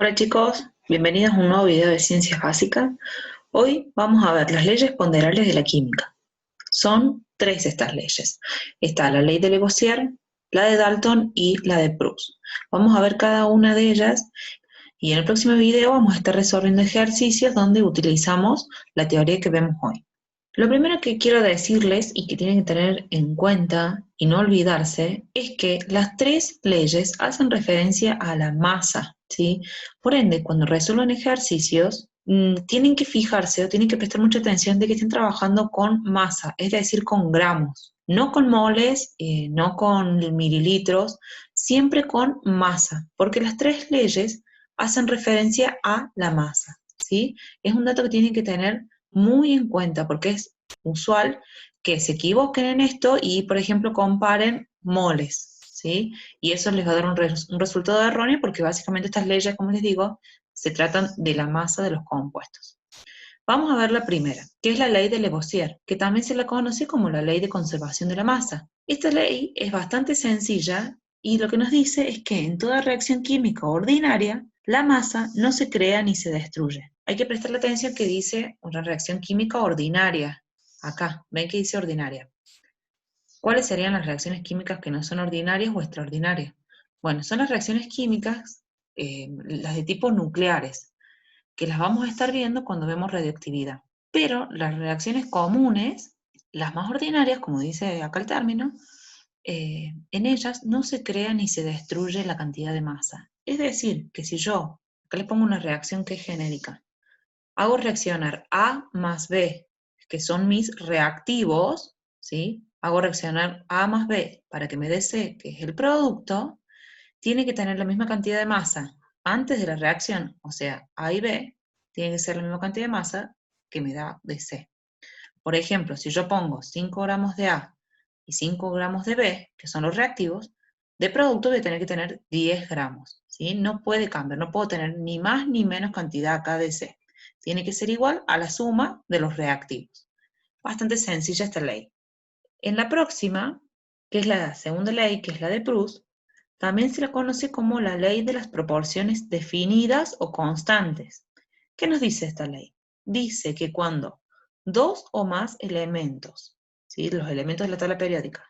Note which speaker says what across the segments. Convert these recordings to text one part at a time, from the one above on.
Speaker 1: Hola chicos, bienvenidos a un nuevo video de Ciencias Básicas. Hoy vamos a ver las leyes ponderables de la química. Son tres estas leyes. Está la ley de Lavoisier, la de Dalton y la de Proust. Vamos a ver cada una de ellas y en el próximo video vamos a estar resolviendo ejercicios donde utilizamos la teoría que vemos hoy. Lo primero que quiero decirles y que tienen que tener en cuenta y no olvidarse es que las tres leyes hacen referencia a la masa, ¿sí? Por ende, cuando resuelven ejercicios, tienen que fijarse o tienen que prestar mucha atención de que estén trabajando con masa, es decir, con gramos, no con moles, no con mililitros, siempre con masa, porque las tres leyes hacen referencia a la masa, ¿sí? Es un dato que tienen que tener muy en cuenta porque es usual que se equivoquen en esto y, por ejemplo, comparen moles, ¿sí? Y eso les va a dar un resultado erróneo porque básicamente estas leyes, como les digo, se tratan de la masa de los compuestos. Vamos a ver la primera, que es la ley de Lavoisier, que también se la conoce como la ley de conservación de la masa. Esta ley es bastante sencilla y lo que nos dice es que en toda reacción química ordinaria, la masa no se crea ni se destruye. Hay que prestarle atención que dice una reacción química ordinaria. Acá, ven que dice ordinaria. ¿Cuáles serían las reacciones químicas que no son ordinarias o extraordinarias? Bueno, son las reacciones químicas, las de tipo nucleares, que las vamos a estar viendo cuando vemos radioactividad. Pero las reacciones comunes, las más ordinarias, como dice acá el término, en ellas no se crea ni se destruye la cantidad de masa. Es decir, que si yo, acá les pongo una reacción que es genérica, hago reaccionar A más B, que son mis reactivos, ¿sí? Hago reaccionar A más B para que me dé C, que es el producto, tiene que tener la misma cantidad de masa antes de la reacción, o sea, A y B, tiene que ser la misma cantidad de masa que me da de C. Por ejemplo, si yo pongo 5 gramos de A y 5 gramos de B, que son los reactivos, de producto voy a tener que tener 10 gramos, ¿sí? No puede cambiar, no puedo tener ni más ni menos cantidad acá de C. Tiene que ser igual a la suma de los reactivos. Bastante sencilla esta ley. En la próxima, que es la segunda ley, que es la de Proust, también se la conoce como la ley de las proporciones definidas o constantes. ¿Qué nos dice esta ley? Dice que cuando dos o más elementos, ¿sí? Los elementos de la tabla periódica,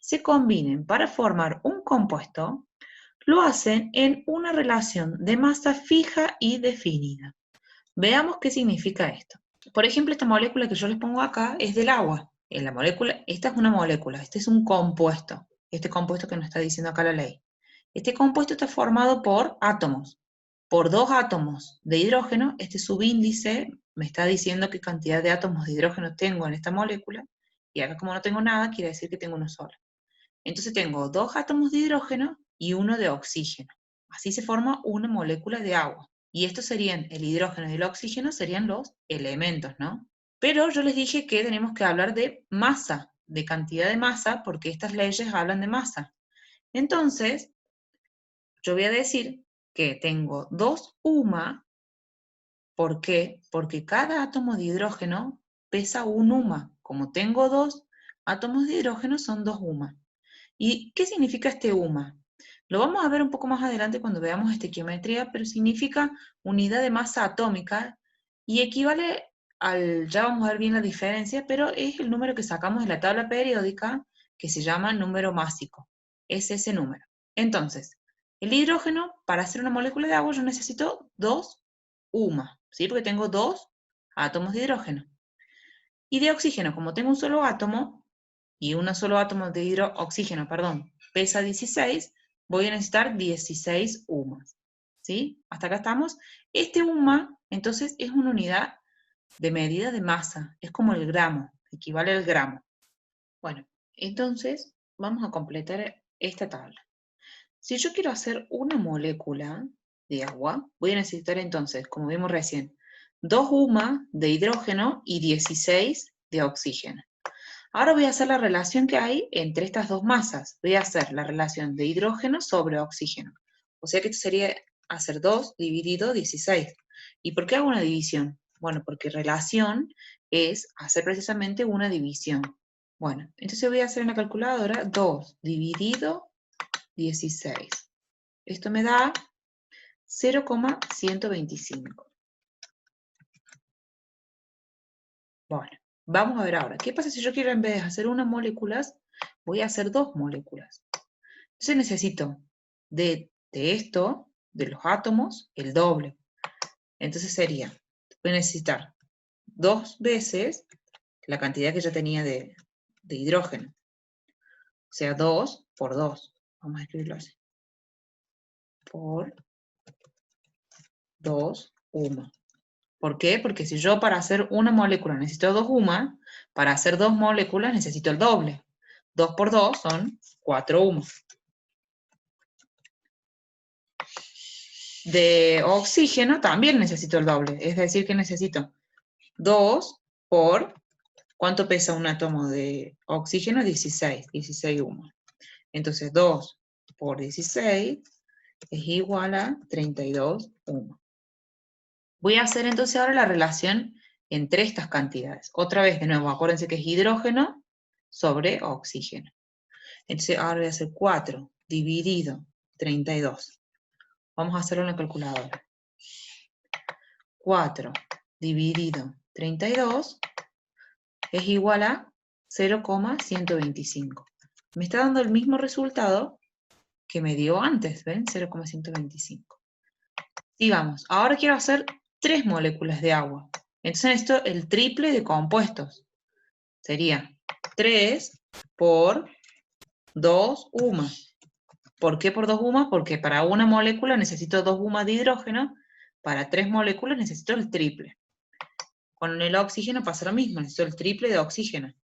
Speaker 1: se combinen para formar un compuesto, lo hacen en una relación de masa fija y definida. Veamos qué significa esto. Por ejemplo, esta molécula que yo les pongo acá es del agua. En la molécula, esta es una molécula, este es un compuesto, este compuesto que nos está diciendo acá la ley. Este compuesto está formado por átomos. Por dos átomos de hidrógeno, este subíndice me está diciendo qué cantidad de átomos de hidrógeno tengo en esta molécula, y acá como no tengo nada, quiere decir que tengo uno solo. Entonces tengo dos átomos de hidrógeno y uno de oxígeno. Así se forma una molécula de agua. Y estos serían, el hidrógeno y el oxígeno serían los elementos, ¿no? Pero yo les dije que tenemos que hablar de masa, de cantidad de masa, porque estas leyes hablan de masa. Entonces, yo voy a decir que tengo 2 UMA. ¿Por qué? Porque cada átomo de hidrógeno pesa 1 UMA. Como tengo 2 átomos de hidrógeno, son 2 UMA. ¿Y qué significa este UMA? Lo vamos a ver un poco más adelante cuando veamos estequiometría, pero significa unidad de masa atómica y equivale al, ya vamos a ver bien la diferencia, pero es el número que sacamos de la tabla periódica que se llama número másico. Es ese número. Entonces, el hidrógeno, para hacer una molécula de agua, yo necesito 2 UMA, ¿sí? Porque tengo 2 átomos de hidrógeno. Y de oxígeno, como tengo un solo átomo, y un solo átomo de oxígeno, perdón, pesa 16, voy a necesitar 16 UMAs. ¿Sí? Hasta acá estamos. Este UMA, entonces, es una unidad de medida de masa. Es como el gramo, equivale al gramo. Bueno, entonces, vamos a completar esta tabla. Si yo quiero hacer una molécula de agua, voy a necesitar entonces, como vimos recién, 2 UMA de hidrógeno y 16 de oxígeno. Ahora voy a hacer la relación que hay entre estas dos masas. Voy a hacer la relación de hidrógeno sobre oxígeno. O sea que esto sería hacer 2 dividido 16. ¿Y por qué hago una división? Bueno, porque relación es hacer precisamente una división. Bueno, entonces voy a hacer en la calculadora 2 dividido 16. Esto me da 0,125. Bueno, vamos a ver ahora. ¿Qué pasa si yo quiero, en vez de hacer una molécula, voy a hacer dos moléculas? Entonces necesito de esto, de los átomos, el doble. Entonces sería, voy a necesitar 2 veces la cantidad que ya tenía de hidrógeno. O sea, 2 por 2. Vamos a escribirlo así. Por 2 UMA. ¿Por qué? Porque si yo para hacer una molécula necesito 2 UMA, para hacer 2 moléculas necesito el doble. 2 por 2 son 4 UMA. De oxígeno también necesito el doble. Es decir, que necesito 2 por... ¿Cuánto pesa un átomo de oxígeno? 16 UMA. Entonces 2 por 16 es igual a 32 UMA. Voy a hacer entonces ahora la relación entre estas cantidades. Otra vez, de nuevo, acuérdense que es hidrógeno sobre oxígeno. Entonces ahora voy a hacer 4 dividido 32. Vamos a hacerlo en la calculadora. 4 dividido 32 es igual a 0,125. Me está dando el mismo resultado que me dio antes, ¿ven? 0,125. Sigamos. Ahora quiero hacer 3 moléculas de agua. Entonces necesito el triple de compuestos. Sería 3 por 2 UMA. ¿Por qué por 2 UMA? Porque para una molécula necesito 2 UMA de hidrógeno, para 3 moléculas necesito el triple. Con el oxígeno pasa lo mismo, necesito el triple de oxígeno.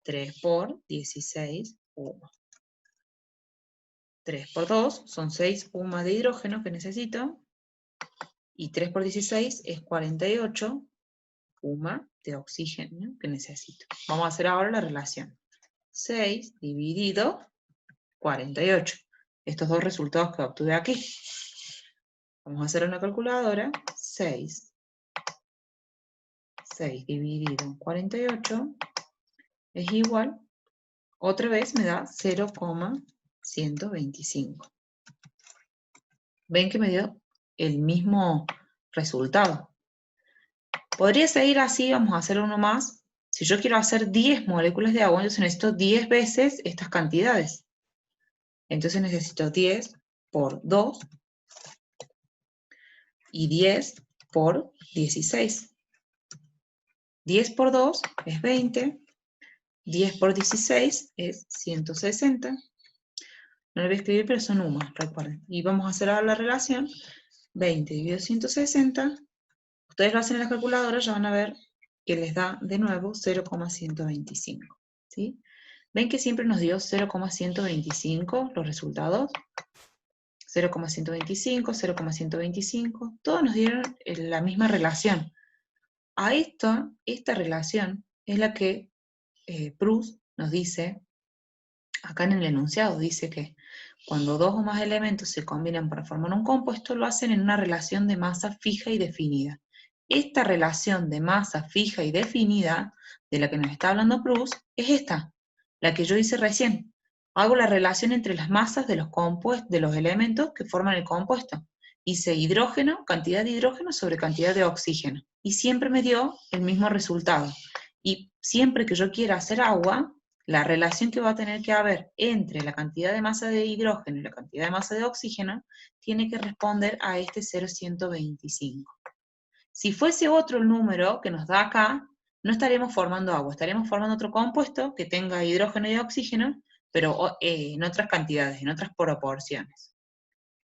Speaker 1: 3 por 16 UMA. 3 por 2 son 6 UMA de hidrógeno que necesito, y 3 por 16 es 48 UMA de oxígeno que necesito. Vamos a hacer ahora la relación. 6 dividido 48. Estos dos resultados que obtuve aquí. Vamos a hacer una calculadora. 6 dividido 48 es igual, otra vez me da 0,125. Ven que me dio el mismo resultado. Podría seguir así, vamos a hacer uno más. Si yo quiero hacer 10 moléculas de agua, entonces necesito 10 veces estas cantidades. Entonces necesito 10 por 2 y 10 por 16. 10 por 2 es 20, 10 por 16 es 160. No lo voy a escribir, pero son UMA, recuerden. Y vamos a hacer ahora la relación. 20 dividido 160. Ustedes lo hacen en la calculadora, ya van a ver que les da de nuevo 0,125. ¿Sí? ¿Ven que siempre nos dio 0,125 los resultados? 0,125, 0,125, todos nos dieron la misma relación. A esta relación es la que Proust nos dice, acá en el enunciado, dice que cuando dos o más elementos se combinan para formar un compuesto, lo hacen en una relación de masa fija y definida. Esta relación de masa fija y definida, de la que nos está hablando Proust, es esta, la que yo hice recién. Hago la relación entre las masas de los elementos que forman el compuesto. Hice hidrógeno, cantidad de hidrógeno sobre cantidad de oxígeno. Y siempre me dio el mismo resultado. Y siempre que yo quiera hacer agua, la relación que va a tener que haber entre la cantidad de masa de hidrógeno y la cantidad de masa de oxígeno tiene que responder a este 0,125. Si fuese otro el número que nos da acá, no estaríamos formando agua, estaríamos formando otro compuesto que tenga hidrógeno y oxígeno, pero en otras cantidades, en otras proporciones.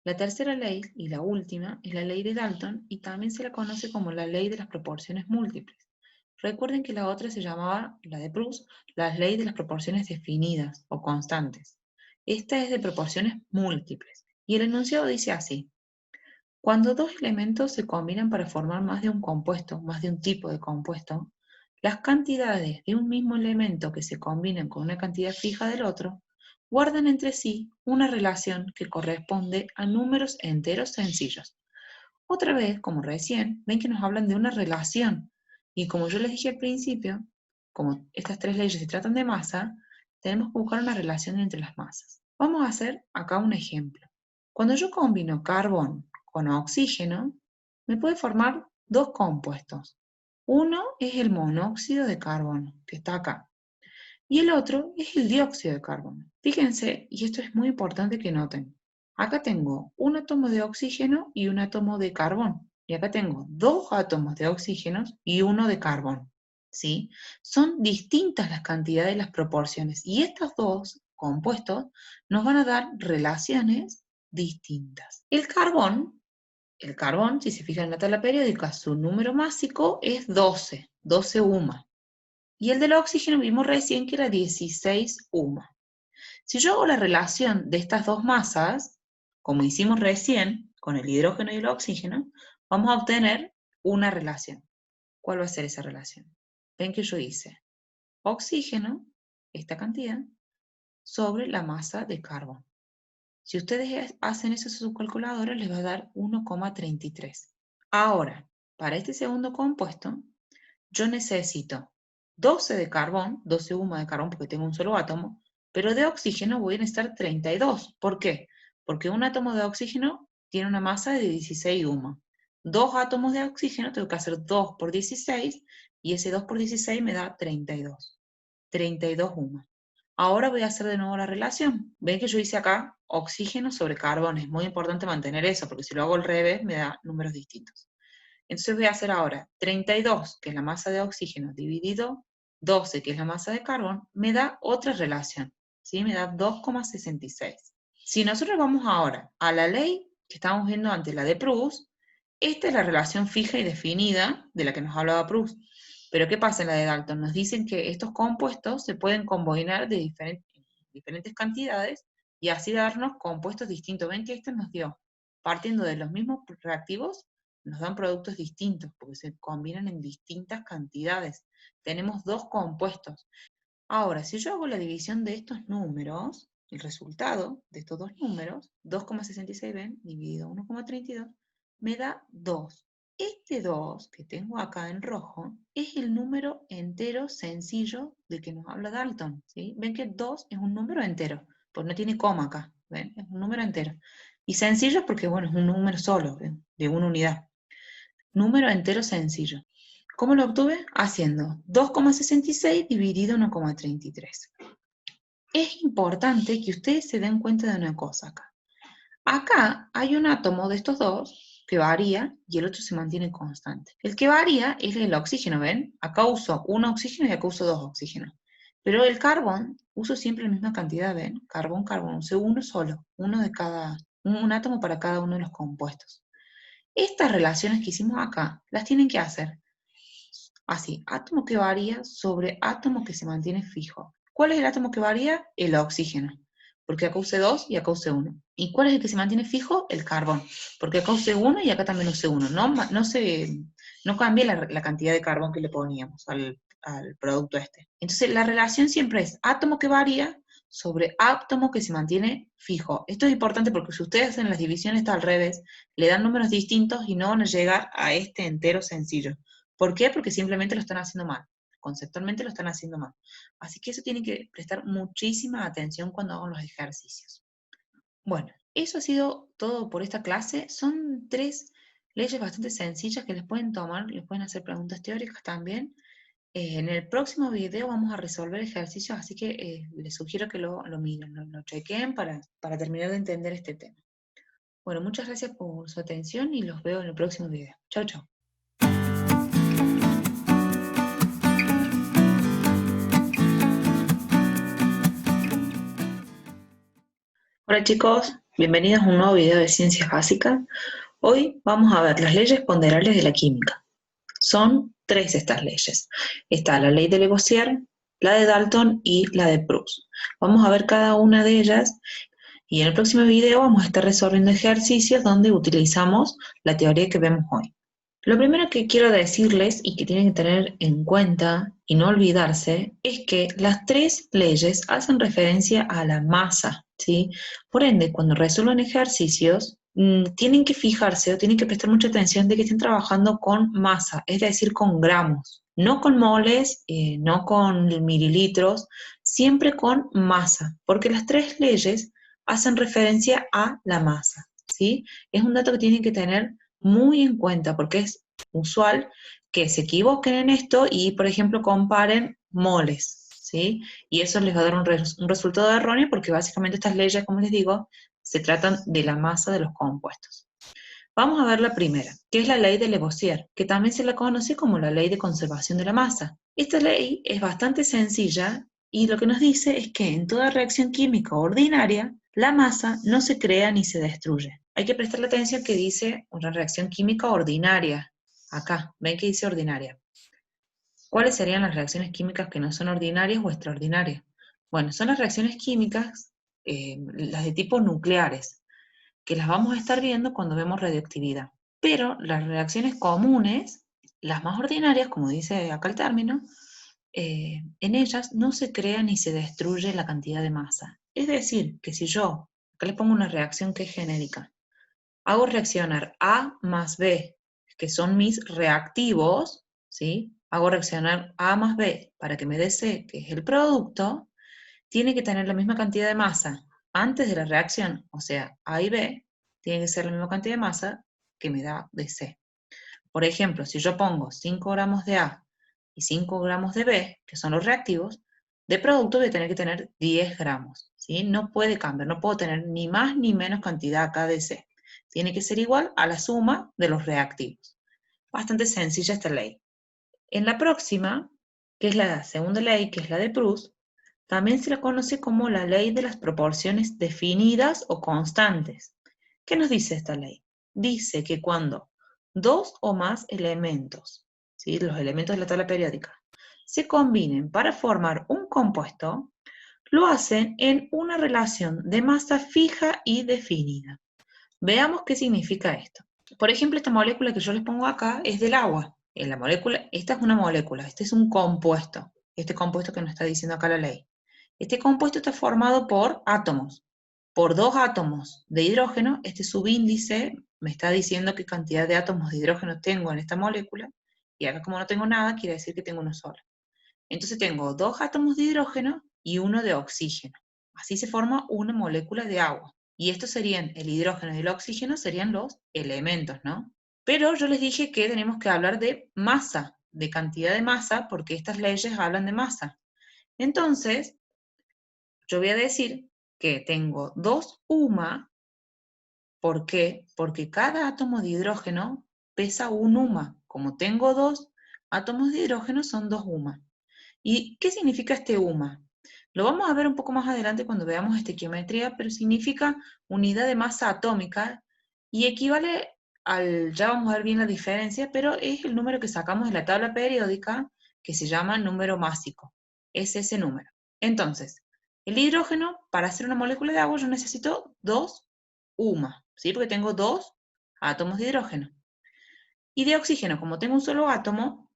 Speaker 1: La tercera ley, y la última, es la ley de Dalton, y también se la conoce como la ley de las proporciones múltiples. Recuerden que la otra se llamaba, la de Proust, la ley de las proporciones definidas o constantes. Esta es de proporciones múltiples, y el enunciado dice así: cuando dos elementos se combinan para formar más de un compuesto, más de un tipo de compuesto, las cantidades de un mismo elemento que se combinan con una cantidad fija del otro, guardan entre sí una relación que corresponde a números enteros sencillos. Otra vez, como recién, ven que nos hablan de una relación, y como yo les dije al principio, como estas tres leyes se tratan de masa, tenemos que buscar una relación entre las masas. Vamos a hacer acá un ejemplo. Cuando yo combino carbón con oxígeno, me puede formar dos compuestos. Uno es el monóxido de carbono, que está acá, y el otro es el dióxido de carbono. Fíjense, y esto es muy importante que noten, acá tengo un átomo de oxígeno y un átomo de carbón, y acá tengo dos átomos de oxígeno y uno de carbón, ¿sí? Son distintas las cantidades y las proporciones, y estos dos compuestos nos van a dar relaciones distintas. El carbón, si se fijan en la tabla periódica, su número másico es 12 UMA. Y el del oxígeno vimos recién que era 16 UMA. Si yo hago la relación de estas dos masas, como hicimos recién con el hidrógeno y el oxígeno, vamos a obtener una relación. ¿Cuál va a ser esa relación? Ven que yo hice oxígeno, esta cantidad, sobre la masa de carbón. Si ustedes hacen eso en su calculadora, les va a dar 1,33. Ahora, para este segundo compuesto, yo necesito 12 de carbón, 12 UMA de carbón porque tengo un solo átomo, pero de oxígeno voy a necesitar 32. ¿Por qué? Porque un átomo de oxígeno tiene una masa de 16 UMA. Dos átomos de oxígeno tengo que hacer 2 por 16 y ese 2 por 16 me da 32. 32 UMA. Ahora voy a hacer de nuevo la relación. Ven que yo hice acá oxígeno sobre carbón. Es muy importante mantener eso, porque si lo hago al revés me da números distintos. Entonces voy a hacer ahora 32, que es la masa de oxígeno, dividido 12, que es la masa de carbón, me da otra relación, ¿sí? Me da 2,66. Si nosotros vamos ahora a la ley que estábamos viendo antes, la de Proust, esta es la relación fija y definida de la que nos hablaba Proust. Pero ¿qué pasa en la de Dalton? Nos dicen que estos compuestos se pueden combinar de diferentes cantidades y así darnos compuestos distintos. Ven que esto nos dio, partiendo de los mismos reactivos, nos dan productos distintos, porque se combinan en distintas cantidades. Tenemos dos compuestos. Ahora, si yo hago la división de estos números, el resultado de estos dos números, 2,66 ven, dividido 1,32, me da 2. Este 2 que tengo acá en rojo es el número entero sencillo de que nos habla Dalton, ¿sí? Ven que 2 es un número entero, pues no tiene coma acá, ¿ven? Es un número entero. Y sencillo porque, bueno, es un número solo, ¿ven? De una unidad. Número entero sencillo. ¿Cómo lo obtuve? Haciendo 2,66 dividido 1,33. Es importante que ustedes se den cuenta de una cosa acá. Acá hay un átomo de estos dos que varía y el otro se mantiene constante. El que varía es el oxígeno, ¿ven? Acá uso un oxígeno y acá uso dos oxígenos. Pero el carbón uso siempre la misma cantidad, ¿ven? Carbón, carbón, uso uno solo, uno de cada, un átomo para cada uno de los compuestos. Estas relaciones que hicimos acá las tienen que hacer así, átomo que varía sobre átomo que se mantiene fijo. ¿Cuál es el átomo que varía? El oxígeno, porque acá use 2 y acá use 1. ¿Y cuál es el que se mantiene fijo? El carbón, porque acá use 1 y acá también use 1. No cambia la cantidad de carbón que le poníamos al producto este. Entonces la relación siempre es átomo que varía sobre átomo que se mantiene fijo. Esto es importante porque si ustedes hacen las divisiones está al revés, le dan números distintos y no van a llegar a este entero sencillo. ¿Por qué? Porque simplemente lo están haciendo mal. Conceptualmente lo están haciendo mal. Así que eso tienen que prestar muchísima atención cuando hagan los ejercicios. Bueno, eso ha sido todo por esta clase. Son 3 leyes bastante sencillas que les pueden tomar, les pueden hacer preguntas teóricas también. En el próximo video vamos a resolver ejercicios, así que les sugiero que lo miren, lo chequen para terminar de entender este tema. Bueno, muchas gracias por su atención y los veo en el próximo video. Chau, chau. Hola chicos, bienvenidos a un nuevo video de Ciencias Básicas. Hoy vamos a ver las leyes ponderales de la química. Son 3 estas leyes. Está la ley de Lavoisier, la de Dalton y la de Proust. Vamos a ver cada una de ellas y en el próximo video vamos a estar resolviendo ejercicios donde utilizamos la teoría que vemos hoy. Lo primero que quiero decirles y que tienen que tener en cuenta y no olvidarse es que las 3 leyes hacen referencia a la masa, ¿sí? Por ende, cuando resuelvan ejercicios, tienen que fijarse o tienen que prestar mucha atención de que estén trabajando con masa, es decir, con gramos, no con moles, no con mililitros, siempre con masa, porque las 3 leyes hacen referencia a la masa. ¿sí? Es un dato que tienen que tener muy en cuenta, porque es usual que se equivoquen en esto y, por ejemplo, comparen moles, ¿sí? Y eso les va a dar un resultado erróneo, porque básicamente estas leyes, como les digo, se tratan de la masa de los compuestos. Vamos a ver la primera, que es la ley de Lavoisier, que también se la conoce como la ley de conservación de la masa. Esta ley es bastante sencilla y lo que nos dice es que en toda reacción química ordinaria, la masa no se crea ni se destruye. Hay que prestarle atención que dice una reacción química ordinaria. Acá, ven que dice ordinaria. ¿Cuáles serían las reacciones químicas que no son ordinarias o extraordinarias? Bueno, son las reacciones químicas, las de tipo nucleares, que las vamos a estar viendo cuando vemos radioactividad. Pero las reacciones comunes, las más ordinarias, como dice acá el término, en ellas no se crea ni se destruye la cantidad de masa. Es decir, que si yo, acá les pongo una reacción que es genérica, hago reaccionar A más B, que son mis reactivos, ¿sí? Hago reaccionar A más B para que me dé C, que es el producto, tiene que tener la misma cantidad de masa antes de la reacción, o sea, A y B, tiene que ser la misma cantidad de masa que me da de C. Por ejemplo, si yo pongo 5 gramos de A y 5 gramos de B, que son los reactivos, de producto voy a tener que tener 10 gramos, ¿sí? No puede cambiar, no puedo tener ni más ni menos cantidad acá de C. Tiene que ser igual a la suma de los reactivos. Bastante sencilla esta ley. En la próxima, que es la segunda ley, que es la de Proust, también se la conoce como la ley de las proporciones definidas o constantes. ¿Qué nos dice esta ley? Dice que cuando dos o más elementos, ¿sí? Los elementos de la tabla periódica, se combinen para formar un compuesto, lo hacen en una relación de masa fija y definida. Veamos qué significa esto. Por ejemplo, esta molécula que yo les pongo acá es del agua. En la molécula, esta es una molécula, este es un compuesto, este compuesto que nos está diciendo acá la ley. Este compuesto está formado por átomos. Por dos átomos de hidrógeno, este subíndice me está diciendo qué cantidad de átomos de hidrógeno tengo en esta molécula, y acá como no tengo nada, quiere decir que tengo uno solo. Entonces tengo dos átomos de hidrógeno y uno de oxígeno. Así se forma una molécula de agua. Y estos serían, el hidrógeno y el oxígeno serían los elementos, ¿no? Pero yo les dije que tenemos que hablar de masa, de cantidad de masa, porque estas leyes hablan de masa. Entonces, yo voy a decir que tengo 2 UMA. ¿Por qué? Porque cada átomo de hidrógeno pesa 1 UMA. Como tengo 2 átomos de hidrógeno, son 2 UMA. ¿Y qué significa este UMA? Lo vamos a ver un poco más adelante cuando veamos estequiometría, pero significa unidad de masa atómica y equivale al, ya vamos a ver bien la diferencia, pero es el número que sacamos de la tabla periódica que se llama número másico. Es ese número. Entonces, el hidrógeno, para hacer una molécula de agua, yo necesito 2 UMA, ¿sí? Porque tengo 2 átomos de hidrógeno. Y de oxígeno, como tengo un solo átomo,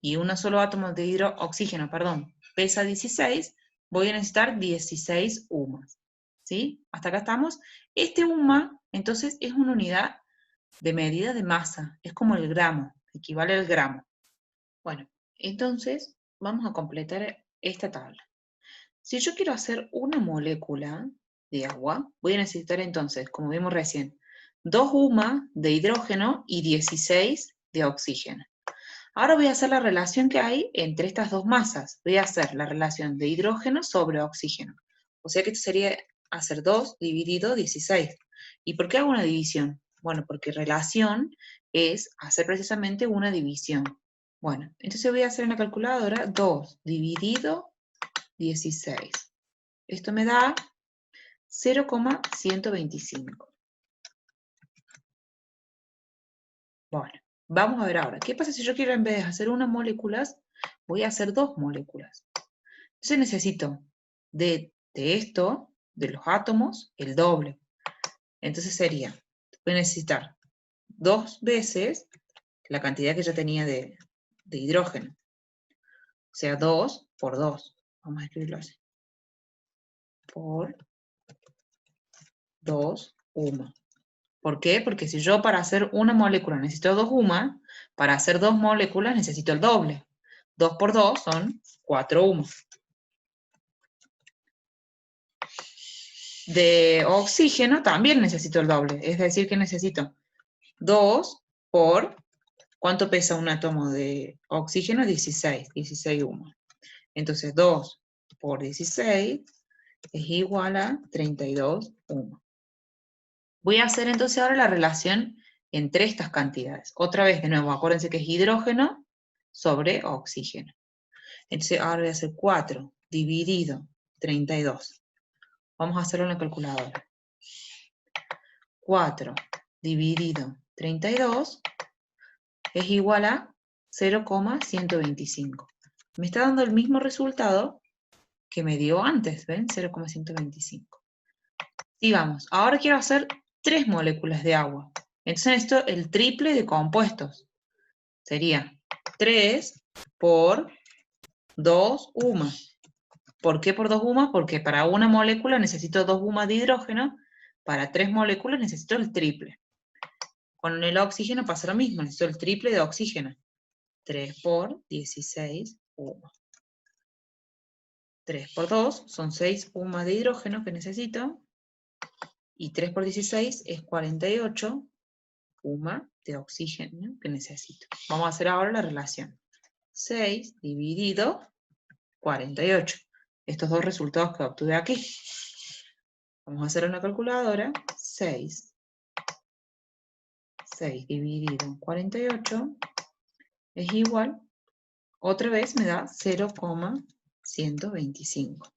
Speaker 1: y un solo átomo de oxígeno, perdón, pesa 16, voy a necesitar 16 UMAs, ¿sí? Hasta acá estamos. Este UMA, entonces, es una unidad de medida de masa, es como el gramo, equivale al gramo. Bueno, entonces, vamos a completar esta tabla. Si yo quiero hacer una molécula de agua, voy a necesitar entonces, como vimos recién, 2 UMA de hidrógeno y 16 de oxígeno. Ahora voy a hacer la relación que hay entre estas dos masas. Voy a hacer la relación de hidrógeno sobre oxígeno. O sea que esto sería hacer 2 dividido 16. ¿Y por qué hago una división? Bueno, porque relación es hacer precisamente una división. Bueno, entonces voy a hacer en la calculadora 2 dividido 16. Esto me da 0,125. Bueno, vamos a ver ahora. ¿Qué pasa si yo quiero en vez de hacer una molécula, voy a hacer 2 moléculas? Entonces necesito de esto, de los átomos, el doble. Entonces sería, voy a necesitar 2 veces la cantidad que ya tenía de hidrógeno. O sea, 2 por 2. Vamos a escribirlo así. Por 2 UMA. ¿Por qué? Porque si yo para hacer una molécula necesito 2 UMA, para hacer 2 moléculas necesito el doble. 2 por 2 son 4 UMA. de oxígeno también necesito el doble. Es decir, que necesito 2 por, ¿cuánto pesa un átomo de oxígeno? 16 humos. Entonces 2 por 16 es igual a 32 humos. Voy a hacer entonces ahora la relación entre estas cantidades. Otra vez, de nuevo, acuérdense que es hidrógeno sobre oxígeno. Entonces ahora voy a hacer 4 dividido 32. Vamos a hacerlo en la calculadora. 4 dividido 32 es igual a 0,125. Me está dando el mismo resultado que me dio antes, ¿ven? 0,125. Sigamos. Ahora quiero hacer 3 moléculas de agua. Entonces esto el triple de compuestos. Sería 3 por 2 UMAS. ¿Por qué por 2 UMAS? Porque para una molécula necesito 2 UMAS de hidrógeno, para 3 moléculas necesito el triple. Con el oxígeno pasa lo mismo, necesito el triple de oxígeno. 3 por 16 UMAS. 3 por 2 son 6 UMAS de hidrógeno que necesito, y 3 por 16 es 48 UMAS de oxígeno que necesito. Vamos a hacer ahora la relación. 6 dividido 48. Estos dos resultados que obtuve aquí. Vamos a hacer una calculadora. 6 dividido 48 es igual, otra vez me da 0,125.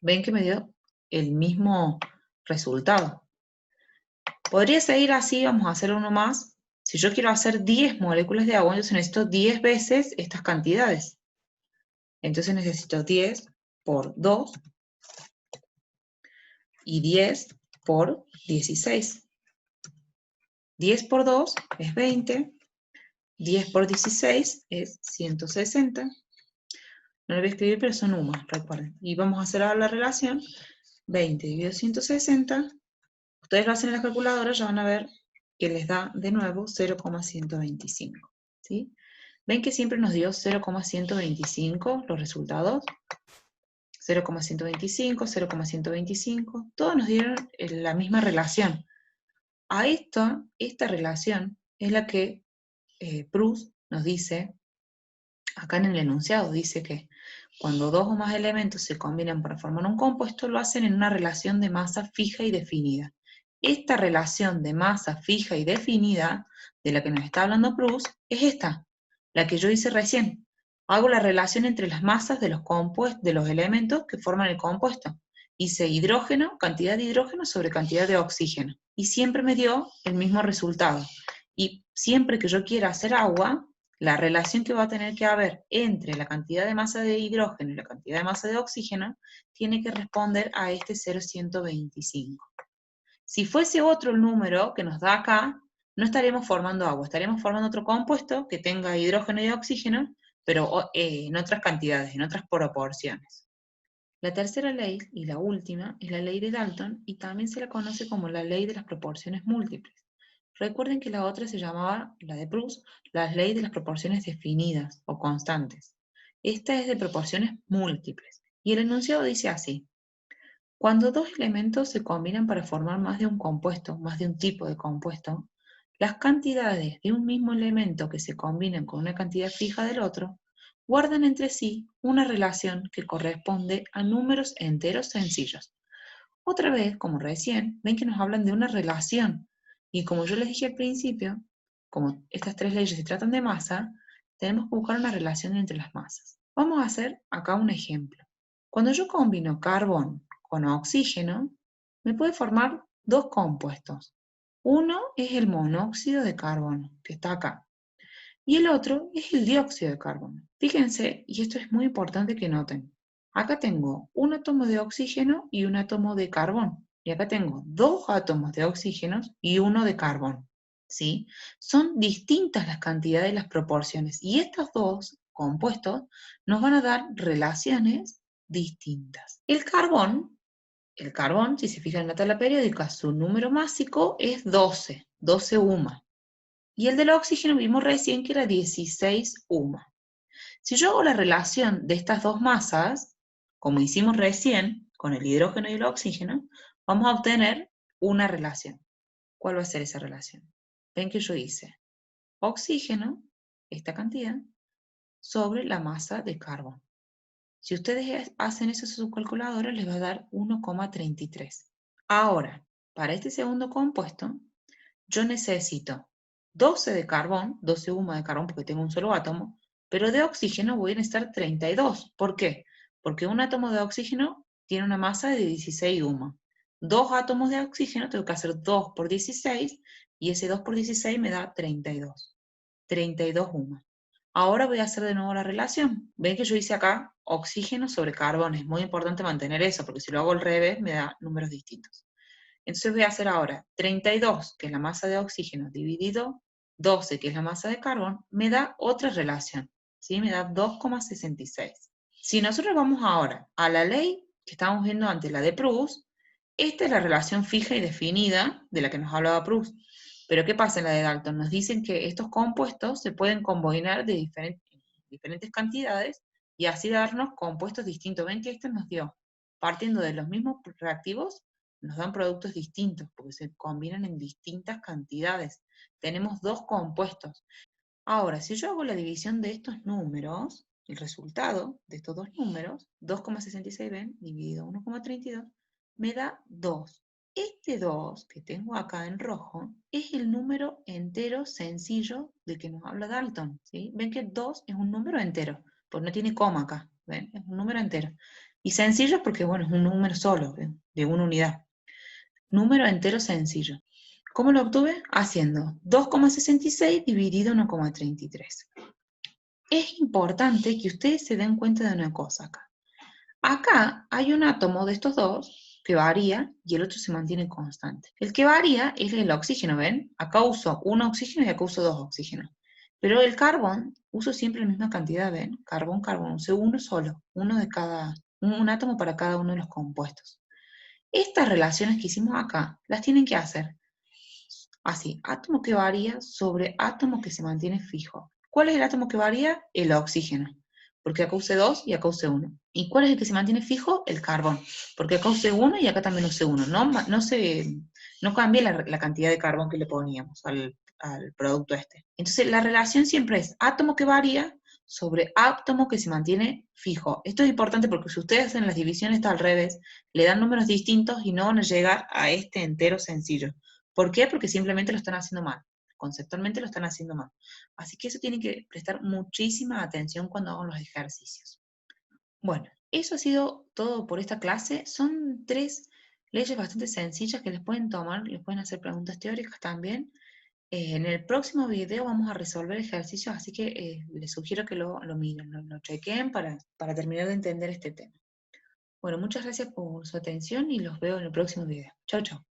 Speaker 1: Ven que me dio el mismo resultado. Podría seguir así, vamos a hacer uno más. Si yo quiero hacer 10 moléculas de agua, entonces necesito 10 veces estas cantidades. Entonces necesito 10 por 2 y 10 por 16. 10 por 2 es 20, 10 por 16 es 160. No lo voy a escribir, pero son UMAS, recuerden. Y vamos a hacer ahora la relación. 20 dividido 160. Ustedes lo hacen en la calculadora, ya van a ver que les da de nuevo 0,125. ¿Sí? ¿Ven que siempre nos dio 0,125 los resultados? 0,125, 0,125, todos nos dieron la misma relación. A esta relación es la que Proust nos dice, acá en el enunciado, dice que cuando dos o más elementos se combinan para formar un compuesto, lo hacen en una relación de masa fija y definida. Esta relación de masa fija y definida, de la que nos está hablando Proust, es esta, la que yo hice recién. Hago la relación entre las masas de los elementos que forman el compuesto. Hice hidrógeno, cantidad de hidrógeno sobre cantidad de oxígeno. Y siempre me dio el mismo resultado. Y siempre que yo quiera hacer agua, la relación que va a tener que haber entre la cantidad de masa de hidrógeno y la cantidad de masa de oxígeno tiene que responder a este 0,125. Si fuese otro el número que nos da acá, no estaríamos formando agua, estaríamos formando otro compuesto que tenga hidrógeno y oxígeno, pero en otras cantidades, en otras proporciones. La tercera ley, y la última, es la ley de Dalton, y también se la conoce como la ley de las proporciones múltiples. Recuerden que la otra se llamaba, la de Proust, la ley de las proporciones definidas o constantes. Esta es de proporciones múltiples, y el enunciado dice así: cuando dos elementos se combinan para formar más de un compuesto, más de un tipo de compuesto, las cantidades de un mismo elemento que se combinan con una cantidad fija del otro, guardan entre sí una relación que corresponde a números enteros sencillos. Otra vez, como recién, ven que nos hablan de una relación, y como yo les dije al principio, como estas tres leyes se tratan de masa, tenemos que buscar una relación entre las masas. Vamos a hacer acá un ejemplo. Cuando yo combino carbón con oxígeno, me puede formar dos compuestos. Uno es el monóxido de carbono, que está acá, y el otro es el dióxido de carbono. Fíjense, y esto es muy importante que noten, acá tengo un átomo de oxígeno y un átomo de carbón, y acá tengo dos átomos de oxígeno y uno de carbón, ¿sí? Son distintas las cantidades y las proporciones, y estos dos compuestos nos van a dar relaciones distintas. El carbón, si se fijan en la tabla periódica, su número másico es 12 UMA. Y el del oxígeno vimos recién que era 16 UMA. Si yo hago la relación de estas dos masas, como hicimos recién, con el hidrógeno y el oxígeno, vamos a obtener una relación. ¿Cuál va a ser esa relación? Ven que yo hice oxígeno, esta cantidad, sobre la masa de carbón. Si ustedes hacen eso en su calculadora, les va a dar 1,33. Ahora, para este segundo compuesto, yo necesito 12 de carbón, 12 UMA de carbón porque tengo un solo átomo, pero de oxígeno voy a necesitar 32. ¿Por qué? Porque un átomo de oxígeno tiene una masa de 16 UMA. Dos átomos de oxígeno tengo que hacer 2 por 16 y ese 2 por 16 me da 32. 32 UMA. Ahora voy a hacer de nuevo la relación. Ven que yo hice acá oxígeno sobre carbón. Es muy importante mantener eso porque si lo hago al revés me da números distintos. Entonces voy a hacer ahora 32, que es la masa de oxígeno, dividido 12, que es la masa de carbón, me da otra relación, ¿sí? Me da 2,66. Si nosotros vamos ahora a la ley que estábamos viendo antes, la de Proust, esta es la relación fija y definida de la que nos hablaba Proust. Pero ¿qué pasa en la de Dalton? Nos dicen que estos compuestos se pueden combinar de diferentes cantidades y así darnos compuestos distintos. Ven que esto nos dio, partiendo de los mismos reactivos, nos dan productos distintos, porque se combinan en distintas cantidades. Tenemos dos compuestos. Ahora, si yo hago la división de estos números, el resultado de estos dos números, 2,66 ven, dividido 1,32, me da 2. Este 2 que tengo acá en rojo es el número entero sencillo del que nos habla Dalton, ¿sí? Ven que 2 es un número entero, pues no tiene coma acá, ¿ven? Es un número entero. Y sencillo porque, bueno, es un número solo, ¿ven? De una unidad. Número entero sencillo. ¿Cómo lo obtuve? Haciendo 2,66 dividido 1,33. Es importante que ustedes se den cuenta de una cosa acá. Acá hay un átomo de estos dos que varía y el otro se mantiene constante. El que varía es el oxígeno, ¿ven? Acá uso un oxígeno y acá uso dos oxígenos. Pero el carbón uso siempre la misma cantidad, ¿ven? Carbón, carbón, uso uno solo, uno de cada, un átomo para cada uno de los compuestos. Estas relaciones que hicimos acá las tienen que hacer así, átomo que varía sobre átomo que se mantiene fijo. ¿Cuál es el átomo que varía? El oxígeno, porque acá use 2 y acá use 1. ¿Y cuál es el que se mantiene fijo? El carbón, porque acá use 1 y acá también use 1. No cambia la cantidad de carbón que le poníamos al producto este. Entonces la relación siempre es átomo que varía sobre átomo que se mantiene fijo. Esto es importante porque si ustedes hacen las divisiones está al revés, le dan números distintos y no van a llegar a este entero sencillo. ¿Por qué? Porque simplemente lo están haciendo mal. Conceptualmente lo están haciendo mal. Así que eso tienen que prestar muchísima atención cuando hagan los ejercicios. Bueno, eso ha sido todo por esta clase. Son 3 leyes bastante sencillas que les pueden tomar, les pueden hacer preguntas teóricas también. En el próximo video vamos a resolver ejercicios, así que les sugiero que lo miren, lo chequeen para terminar de entender este tema. Bueno, muchas gracias por su atención y los veo en el próximo video. Chau, chau.